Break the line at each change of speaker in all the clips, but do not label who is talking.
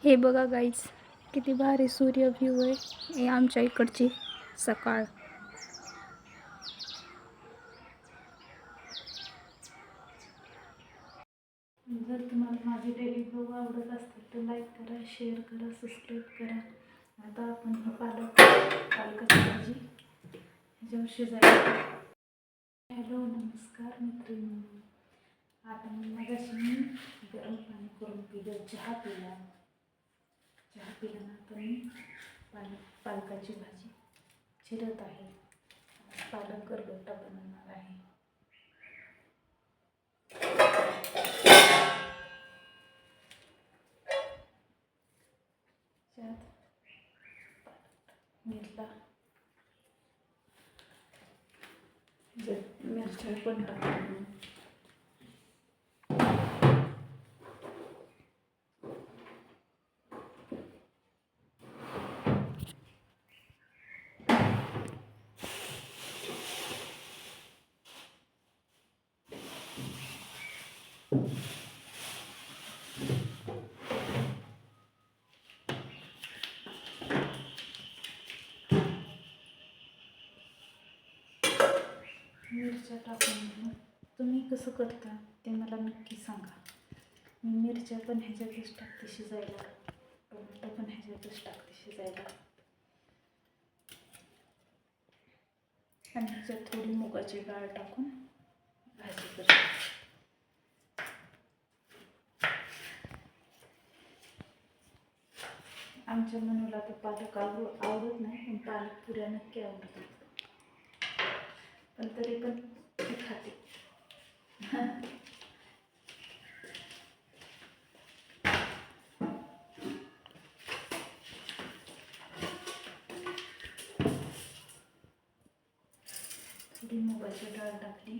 हे बघा गाईज, किती भारी सूर्य व्ह्यू आहे. हे आमच्या इकडची सकाळ. जर तुम्हाला माझे डेली ब्लॉग आवडत असतील तर लाईक करा, शेअर करा, सबस्क्राईब करा. आता आपण ही पालकाची भाजी ह्याच्यावर शिजायला. हॅलो, नमस्कार मित्रांनो. आता मगाशी मी गरम पाणी करून पिलं, चहा पिल्यानंतर मी पालकाची भाजी चिरत आहे. पालक गरगट्टा बनवणार आहे. त्यात घेतला, मिरच्या पण टाकून मिरच्या टाकून. तुम्ही कसं करता ते मला नक्की सांगा. मी मिरच्या पण ह्याच्यातच टाकते शिजायला, टोमॅटो पण ह्याच्यातच टाकते शिजायला, आणि ह्याच्यात थोडी मुगाची डाळ टाकून भाजी करते. आमच्या मनुला तर पालक आवडत नाही, पण पालक पुऱ्या नक्की आवडतात. पण तरी पण ती खाते. थोडी मुगाची डाळ टाकली.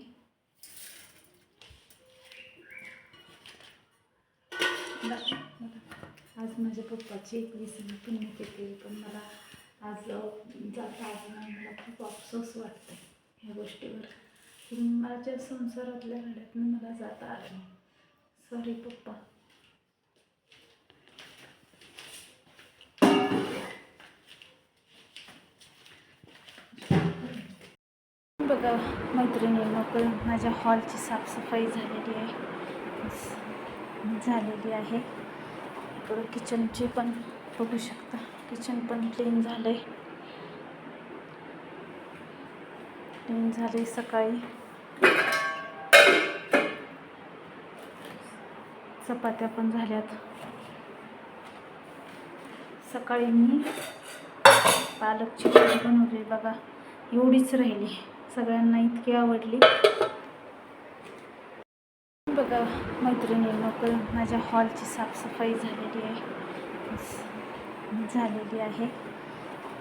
आज माझ्या पप्पाची 21वी पुण्यतिथी, पण मला आज जाता आलं नाही. मला खूप अफसोस वाटतं ह्या गोष्टीवर. माझ्या संसारातल्या घड्यातनं मला जाता आलं नाही. सॉरी पप्पा. बघा मैत्रिणींनो, माझ्या हॉलची साफसफाई झालेली आहे. इकडं किचनची पण बघू शकता, किचन पण क्लीन झाले. सकाळी चपात्या पण झाल्यात. सकाळी मी पालकची भाजी बनवली. बघा, एवढीच राहिली. सगळ्यांना इतकी आवडली. बघा मैत्रिणींनो, माझ्या हॉलची साफसफाई झालेली आहे.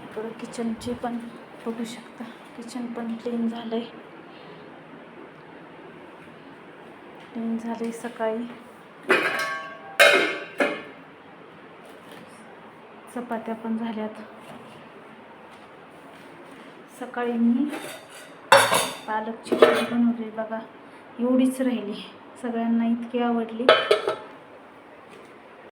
इकडं किचनची पण बघू शकता, किचन पण क्लीन झाले. सकाळी चपात्या पण झाल्यात. सकाळी मी पालकची भाजी बनवली. बघा, एवढीच राहिली. सगळ्यांना इतकी आवडली.